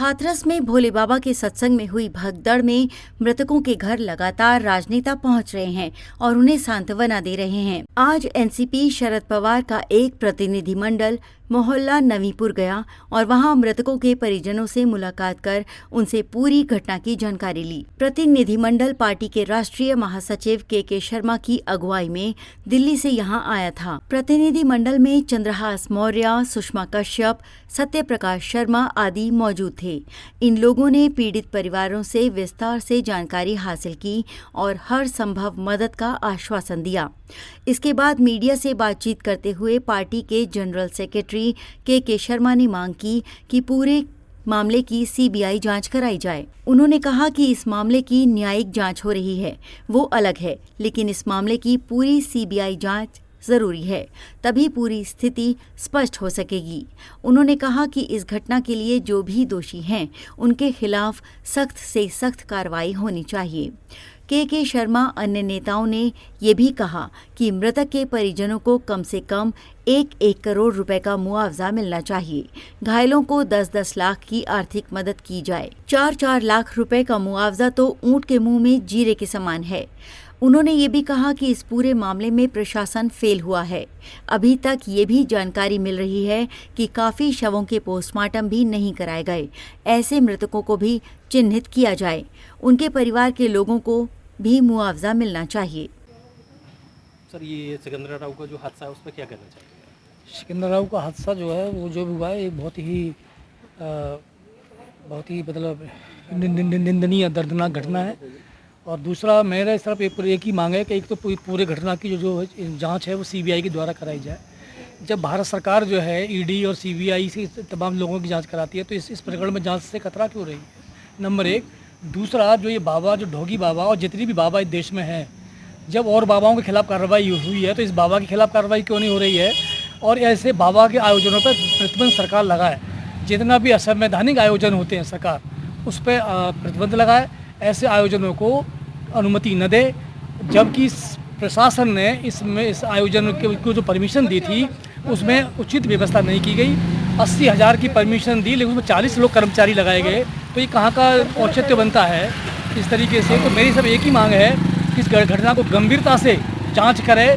हाथरस में भोले बाबा के सत्संग में हुई भगदड़ में मृतकों के घर लगातार राजनेता पहुंच रहे हैं और उन्हें सांत्वना दे रहे हैं। आज एनसीपी शरद पवार का एक प्रतिनिधिमंडल मोहल्ला नवीपुर गया और वहां मृतकों के परिजनों से मुलाकात कर उनसे पूरी घटना की जानकारी ली। प्रतिनिधिमंडल पार्टी के राष्ट्रीय महासचिव के शर्मा की अगुवाई में दिल्ली से यहां आया था। प्रतिनिधिमंडल में चंद्रहास मौर्य, सुषमा कश्यप, सत्य प्रकाश शर्मा आदि मौजूद थे। इन लोगों ने पीड़ित परिवारों से विस्तार से जानकारी हासिल की और हर संभव मदद का आश्वासन दिया। इसके बाद मीडिया से बातचीत करते हुए पार्टी के जनरल सेक्रेटरी के शर्मा ने मांग की कि पूरे मामले की सीबीआई जांच कराई जाए। उन्होंने कहा कि इस मामले की न्यायिक जांच हो रही है, वो अलग है, लेकिन इस मामले की पूरी सीबीआई जांच जरूरी है, तभी पूरी स्थिति स्पष्ट हो सकेगी। उन्होंने कहा कि इस घटना के लिए जो भी दोषी हैं, उनके खिलाफ सख्त से सख्त कार्रवाई होनी चाहिए। के शर्मा अन्य नेताओं ने ये भी कहा कि मृतक के परिजनों को कम से कम 1-1 करोड़ रुपए का मुआवजा मिलना चाहिए। घायलों को 10-10 लाख की आर्थिक मदद की जाए। 4-4 लाख रुपए का मुआवजा तो ऊंट के मुंह में जीरे के समान है। उन्होंने ये भी कहा कि इस पूरे मामले में प्रशासन फेल हुआ है। अभी तक ये भी जानकारी मिल रही है कि काफी शवों के पोस्टमार्टम भी नहीं कराए गए। ऐसे मृतकों को भी चिन्हित किया जाए। उनके परिवार के लोगों को भी मुआवजा मिलना चाहिए। सर, ये सिकंदरा राव का जो हादसा है उस पर क्या कहना चाहते हैं? सिकंदर राव का हादसा जो है वो जो भी हुआ है, ये बहुत ही मतलब निंदनीय दर्दनाक घटना है। और दूसरा मेरा इस तरफ एक ही मांग है कि एक तो पूरे घटना की जो जांच है वो सीबीआई के द्वारा कराई जाए। जब भारत सरकार जो है ईडी और सीबीआई से तमाम लोगों की जांच कराती है तो इस प्रकरण में जांच से खतरा क्यों रही है? नंबर एक। दूसरा, जो ये बाबा, जो ढोगी बाबा और जितनी भी बाबा इस देश में हैं, जब और बाबाओं के खिलाफ कार्रवाई हुई है तो इस बाबा के खिलाफ कार्रवाई क्यों नहीं हो रही है? और ऐसे बाबा के आयोजनों पर प्रतिबंध सरकार लगाए। जितना भी असंवैधानिक आयोजन होते हैं सरकार उस पर प्रतिबंध लगाए। ऐसे आयोजनों को अनुमति न दे। जबकि प्रशासन ने इस आयोजन को जो परमिशन दी थी उसमें उचित व्यवस्था नहीं की गई। 80,000 की परमिशन दी, लेकिन उसमें 40 लोग कर्मचारी लगाए गए। तो ये कहाँ का औचित्य बनता है इस तरीके से? तो मेरी सब एक ही मांग है कि इस घटना को गंभीरता से जांच करे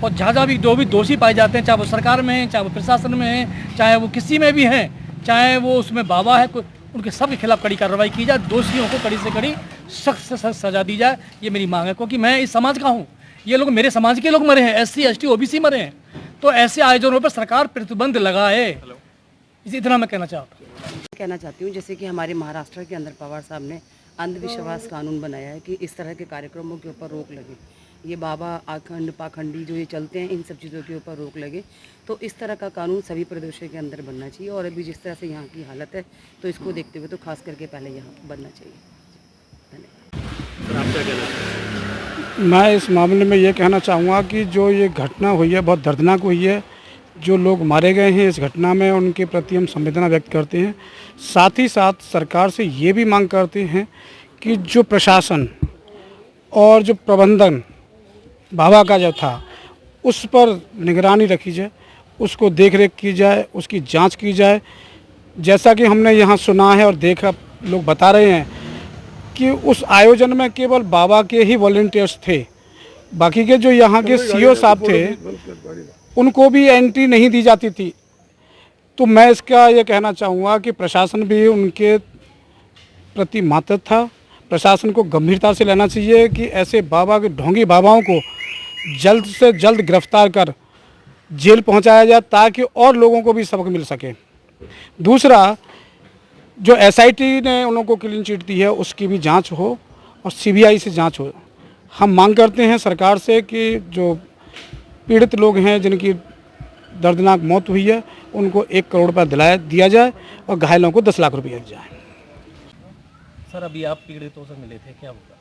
और जहाँ भी जो भी दोषी पाए जाते हैं, चाहे वो सरकार में हैं, चाहे वो प्रशासन में हैं, चाहे वो किसी में भी हैं, चाहे वो उसमें बाबा है, उनके सब के खिलाफ कड़ी कार्रवाई की जाए। दोषियों को कड़ी से कड़ी सख्त से सख्त सजा दी जाए, ये मेरी मांग है। क्योंकि मैं इस समाज का हूँ, ये लोग मेरे समाज के लोग मरे हैं, SC ST OBC मरे हैं। तो ऐसे आयोजनों पर सरकार प्रतिबंध लगाए, इतना मैं कहना चाहती हूँ। जैसे कि हमारे महाराष्ट्र के अंदर पवार साहब ने अंधविश्वास कानून बनाया है कि इस तरह के कार्यक्रमों के ऊपर रोक लगे। ये बाबा आखंड पाखंडी जो ये चलते हैं, इन सब चीज़ों के ऊपर रोक लगे। तो इस तरह का कानून सभी प्रदेशों के अंदर बनना चाहिए। और अभी जिस तरह से यहाँ की हालत है तो इसको देखते हुए तो खास करके पहले यहाँ बनना चाहिए। सर, आप क्या कहना चाहते हैं? मैं इस मामले में ये कहना चाहूँगा कि जो ये घटना हुई है बहुत दर्दनाक हुई है। जो लोग मारे गए हैं इस घटना में, उनके प्रति हम संवेदना व्यक्त करते हैं। साथ ही साथ सरकार से ये भी मांग करते हैं कि जो प्रशासन और जो प्रबंधन बाबा का जो था उस पर निगरानी रखी जाए, उसको देख रेख की जाए, उसकी जांच की जाए। जैसा कि हमने यहाँ सुना है और देखा, लोग बता रहे हैं कि उस आयोजन में केवल बाबा के ही वॉलंटियर्स थे। बाकी के जो यहाँ के CO साहब थे उनको भी एंट्री नहीं दी जाती थी। तो मैं इसका ये कहना चाहूँगा कि प्रशासन भी उनके प्रति मातहत था। प्रशासन को गंभीरता से लेना चाहिए कि ऐसे बाबा के ढोंगी बाबाओं को जल्द से जल्द गिरफ्तार कर जेल पहुंचाया जाए ताकि और लोगों को भी सबक मिल सके। दूसरा, जो SIT ने उन लोगों को क्लीन चिट दी है उसकी भी जांच हो और CBI से जांच हो। हम मांग करते हैं सरकार से कि जो पीड़ित लोग हैं जिनकी दर्दनाक मौत हुई है उनको 1 करोड़ रुपये दिया जाए और घायलों को 10 लाख रुपये दिया जाए। सर, अभी आप पीड़ितों से मिले थे, क्या बोला?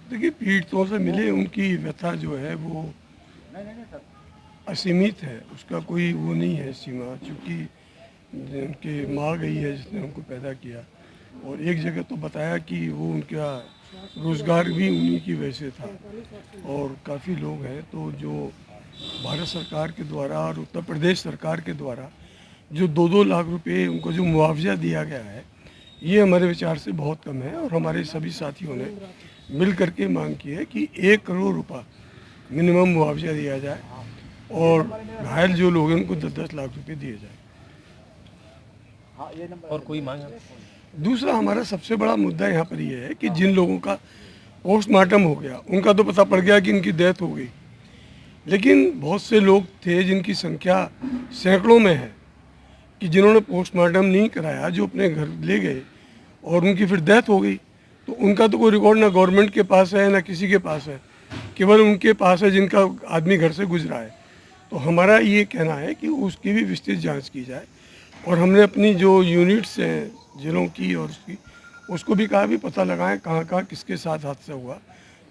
देखिए, पीड़ितों से मिले, उनकी व्यथा जो है वो असीमित है, उसका कोई वो नहीं है सीमा। चूँकि उनके माँ गई है जिसने उनको पैदा किया, और एक जगह तो बताया कि वो उनका रोज़गार भी उन्हीं की वजह से था। और काफ़ी लोग हैं तो जो भारत सरकार के द्वारा और उत्तर प्रदेश सरकार के द्वारा जो 2-2 लाख रुपए उनको जो मुआवजा दिया गया है, ये हमारे विचार से बहुत कम है और हमारे सभी साथियों ने मिल करके मांग की है कि 1 करोड़ रुपया मिनिमम मुआवजा दिया जाए और घायल जो लोग हैं उनको 10-10 लाख रुपए दिए जाए। और कोई मांग है? दूसरा हमारा सबसे बड़ा मुद्दा यहाँ पर ये है कि जिन लोगों का पोस्टमार्टम हो गया उनका तो पता पड़ गया कि इनकी डेथ हो गई, लेकिन बहुत से लोग थे जिनकी संख्या सैकड़ों में है कि जिन्होंने पोस्टमार्टम नहीं कराया, जो अपने घर ले गए और उनकी फिर डेथ हो गई, तो उनका तो कोई रिकॉर्ड ना गवर्नमेंट के पास है ना किसी के पास है, केवल उनके पास है जिनका आदमी घर से गुजरा है। तो हमारा ये कहना है कि उसकी भी विस्तृत जांच की जाए और हमने अपनी जो यूनिट्स हैं जिलों की और उसको भी कहा भी पता लगाएं कहाँ कहाँ किसके साथ हादसा हुआ,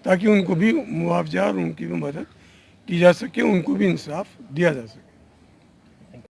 ताकि उनको भी मुआवजा और उनकी भी मदद की जा सके, उनको भी इंसाफ दिया जा सके।